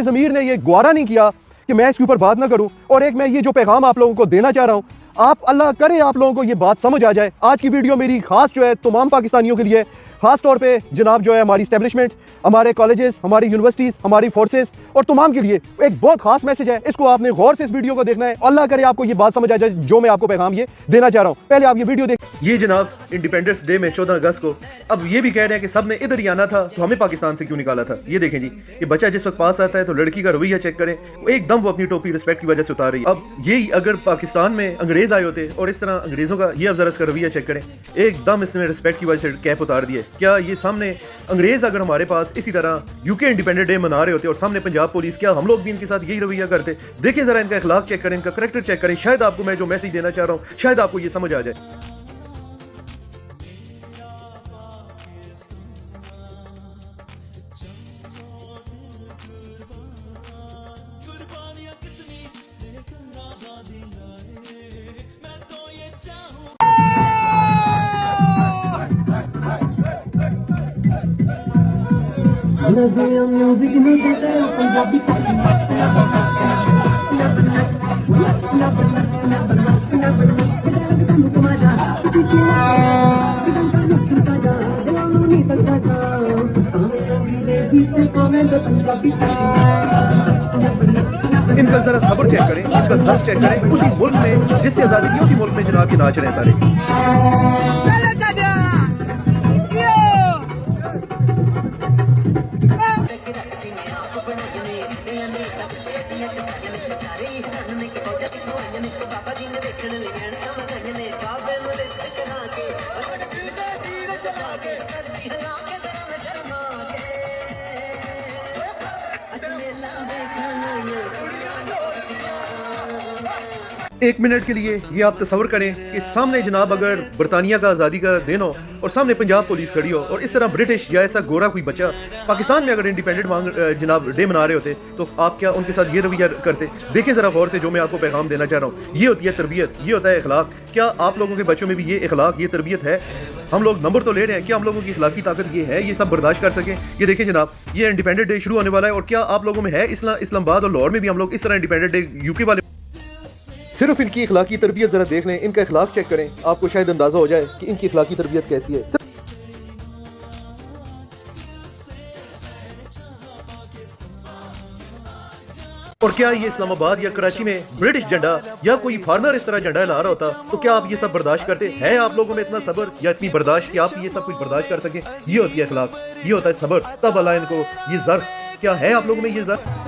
ज़मीर ने ये ग्वारा नहीं किया कि मैं इसके ऊपर बात ना करूं। और एक मैं ये जो पैगाम आप लोगों को देना चाह रहा हूं, आप अल्लाह करे आप लोगों को ये बात समझ आ जाए। आज की वीडियो मेरी खास जो है तमाम पाकिस्तानियों के लिए, खास तौर पे जनाब जो है हमारी इस्टेब्लिशमेंट, हमारे कॉलेजेस, हमारी यूनिवर्सिटीज़, हमारी फोर्सेस और तमाम के लिए एक बहुत खास मैसेज है। इसको आपने गौर से इस वीडियो को देखना है। अल्लाह करे आपको ये बात समझ आ जाए जो मैं आपको पैगाम ये देना चाह रहा हूँ। पहले आप ये वीडियो देख। ये जनाब इंडिपेंडेंस डे में 14 अगस्त को अब ये भी कह रहे हैं कि सब ने इधर ही आना था, तो हमें पाकिस्तान से क्यों निकाला था। ये देखें जी, ये बच्चा जिस वक्त पास आता है तो लड़की का रवैया चेक करें, वो एकदम वो अपनी टोपी रिस्पेक्ट की वजह से उतार रही है। अब ये अगर पाकिस्तान में अंग्रेज आए होते और इस तरह अंग्रेजों का ये अफजरस का रवैया चेक करें, एकदम इसने रिस्पेक्ट की वजह से कैप उतार दिए। क्या ये सामने अंग्रेज अगर हमारे पास इसी तरह यूके इंडिपेंडेंस डे मना रहे होते और सामने पंजाब पुलिस, क्या हम लोग भी इनके साथ यही रवैया करते। देखिए जरा इनका अखलाक चेक करें, इनका करैक्टर चेक करें, शायद आपको मैं जो मैसेज देना चाह रहा हूँ शायद आपको ये समझ आ जाए। म्यूजिक पंजाबी इनका जरा सब्र चेक करें, इनका ज़र्फ चेक करें। उसी मुल्क में जिससे आज़ादी की उसी मुल्क में जनाब ये नाच रहे हैं सारे। एक मिनट के लिए ये आप तस्वर करें कि सामने जनाब अगर बरतानिया का आज़ादी का दिन हो और सामने पंजाब पुलिस खड़ी हो और इस तरह ब्रिटिश या ऐसा गोरा कोई बच्चा पाकिस्तान में अगर इंडिपेंडेंट जनाब डे मना रहे होते तो आप क्या उनके साथ ये रवैया करते। देखें ज़रा गौर से जो मैं आपको पैगाम देना चाह रहा हूँ। ये होती है तरबियत, ये होता है अखलाक। क्या आप लोगों के बच्चों में भी ये अखलाक, ये तरबियत है? हम लोग नंबर तो ले रहे हैं, क्या हम लोगों की अखलाकी ताकत ये है, ये सब बर्दाश्त कर सकें? ये देखें जनाब, ये इंडिपेंडेंट डे शुरू होने वाला है और क्या आप लोगों में है इस्लामाबाद और लाहौर में भी हम लोग इस तरह इंडिपेंडेंट डे यूके वाले। सिर्फ इनकी अखलाकी तरबियत जरा देख लें, इनका अखलाक चेक करें, आपको शायद अंदाजा हो जाए कि इनकी अखलाकी तरबियत कैसी है। और क्या ये इस्लामाबाद या कराची में ब्रिटिश झंडा या कोई फॉरनर इस तरह झंडा ला रहा होता तो क्या आप ये सब बर्दाश्त करते? है आप लोगों में इतना सब्र या इतनी बर्दाश्त कि आप ये सब कुछ बर्दाश्त कर सकें? ये होती है अखलाक, ये होता है सब्र। तब अल्लाह इनको ये ज़र्फ, क्या है आप लोगों में ये ज़र्फ?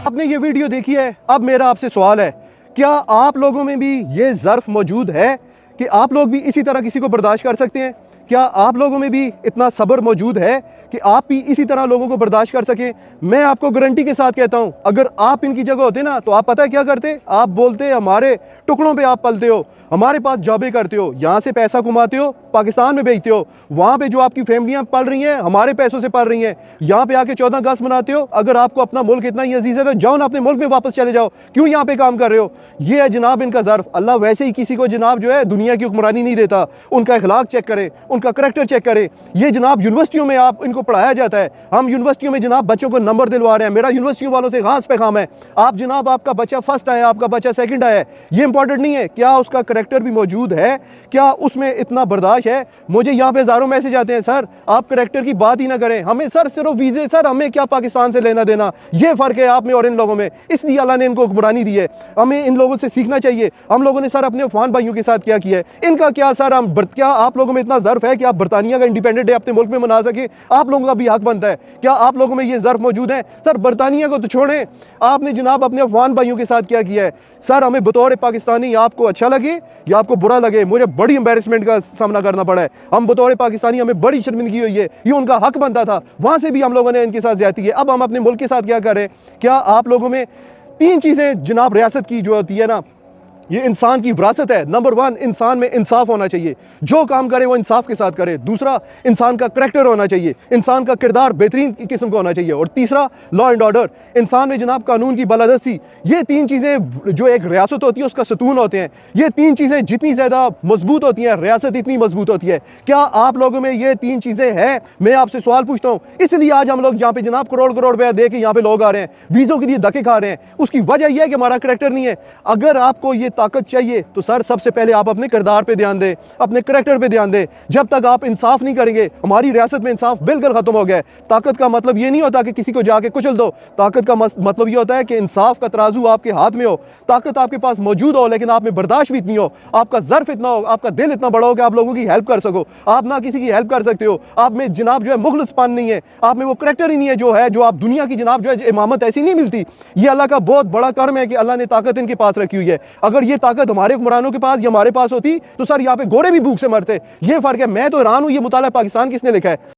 आपने ये वीडियो देखी है, अब मेरा आपसे सवाल है, क्या आप लोगों में भी ये ज़र्फ मौजूद है कि आप लोग भी इसी तरह किसी को बर्दाश्त कर सकते हैं? क्या आप लोगों में भी इतना सब्र मौजूद है कि आप भी इसी तरह लोगों को बर्दाश्त कर सकें? मैं आपको गारंटी के साथ कहता हूं, अगर आप इनकी जगह होते ना तो आप पता है क्या करते? आप बोलते हमारे टुकड़ों पे आप पलते हो, हमारे पास जॉबें करते हो, यहाँ से पैसा कमाते हो, पाकिस्तान में भेजते हो, वहाँ पे जो आपकी फैमिलियाँ पल रही हैं हमारे पैसों से पल रही हैं, यहाँ पे आके 14 अगस्त मनाते हो। अगर आपको अपना मुल्क इतना ही अजीज है तो जाओ ना अपने मुल्क में वापस चले जाओ, क्यों यहाँ पे काम कर रहे हो? ये है जनाब इनका ज़र्फ। अल्लाह वैसे ही किसी को जनाब जो है दुनिया की हुक्मरानी नहीं देता। उनका अखलाक चेक करें, उनका करैक्टर चेक करें। ये जनाब यूनिवर्सिटियों में आप इनको पढ़ाया जाता है, हम यूनिवर्सिटियों में जनाब बच्चों को नंबर दिलवा रहे हैं। मेरा यूनिवर्सिटियों वालों से खास पैगाम है, आप जनाब आपका बच्चा फर्स्ट आया, आपका बच्चा सेकंड आया, ये इंपॉर्टेंट नहीं है, क्या उसका करैक्टर भी मौजूद है, क्या उसमें इतना बर्दाश्त है? मुझे यहाँ पे हजारों मैसेज आते हैं, सर आप करैक्टर की बात ही ना करें, हमें सर सिर्फ वीजे, सर हमें क्या पाकिस्तान से लेना देना? ये फर्क है आप में और इन लोगों में, इसलिए अल्लाह ने इनको हुक्मरानी दी है। हमें इन लोगों से सीखना चाहिए। हम लोगों ने सर अपने अफगान भाइयों के साथ क्या किया है, इनका क्या सर? क्या आप लोगों में इतना ज़र्फ है कि आप बरतानिया का इंडिपेंडेंट डे अपने मुल्क में मना सके? आप लोगों का भी हक बनता है। क्या आप लोगों में ये ज़र्फ मौजूद है? सर बरतानिया को तो छोड़ें, आपने जनाब अपने अफगान भाइयों के साथ क्या किया है? सर हमें बतौर पाकिस्तानी आपको अच्छा लगे या आपको बुरा लगे, मुझे बड़ी एम्बेरसमेंट का सामना करना पड़ा है। हम बतौर पाकिस्तानी हमें बड़ी शर्मिंदगी हुई है, ये उनका हक बनता था, वहां से भी हम लोगों ने इनके साथ ज्यादती है। अब हम अपने मुल्क के साथ क्या कर रहे हैं? क्या आप लोगों में तीन चीजें जनाब रियासत की जो होती है ना, ये इंसान की विरासत है। नंबर 1, इंसान में इंसाफ होना चाहिए, जो काम करे वो इंसाफ के साथ करे। दूसरा, इंसान का करैक्टर होना चाहिए, इंसान का किरदार बेहतरीन किस्म का होना चाहिए। और तीसरा, लॉ एंड ऑर्डर, इंसान में जनाब कानून की बालादस्ती। ये 3 चीज़ें जो एक रियासत होती है उसका सतून होते हैं। ये 3 चीज़ें जितनी ज़्यादा मजबूत होती हैं, रियासत इतनी मजबूत होती है। क्या आप लोगों में ये 3 चीज़ें हैं? मैं आपसे सवाल पूछता हूँ। इसलिए आज हम लोग यहाँ पे जनाब करोड़ करोड़ रुपया दे के यहाँ पे लोग आ रहे हैं, वीज़ों के लिए धक्के खा रहे हैं। उसकी वजह यह है कि हमारा करैक्टर नहीं है। अगर आपको ये ताकत चाहिए तो सर सबसे पहले आप अपने किरदार पे ध्यान दें, अपने करैक्टर पे ध्यान दें। जब तक आप इंसाफ नहीं करेंगे, हमारी रियासत में इंसाफ बिल्कुल खत्म हो गया है। ताकत का मतलब ये नहीं होता कि किसी को जाके कुचल दो। ताकत का मतलब ये होता है कि इंसाफ का तराजू आपके हाथ में हो, ताकत आपके पास मौजूद हो, लेकिन आप में बर्दाश्त भी इतनी हो, आपका ज़र्फ इतना हो, आपका दिल इतना बड़ा हो कि आप लोगों की हेल्प कर सको। आप ना किसी की हेल्प कर सकते हो, आप में जनाब जो है मुखलिसपन नहीं है, आप में वो करैक्टर ही नहीं है जो आप दुनिया की जनाब जो है इमामत ऐसी नहीं मिलती। ये अल्लाह का बहुत बड़ा कर्म है कि अल्लाह ने ताकत इनके पास रखी हुई है। अगर ये ताकत हमारे हुक्मरानों के पास या हमारे पास होती तो सर यहाँ पे घोड़े भी भूख से मरते। ये फर्क है। मैं तो हैरान हूँ, ये मुताला पाकिस्तान किसने लिखा है?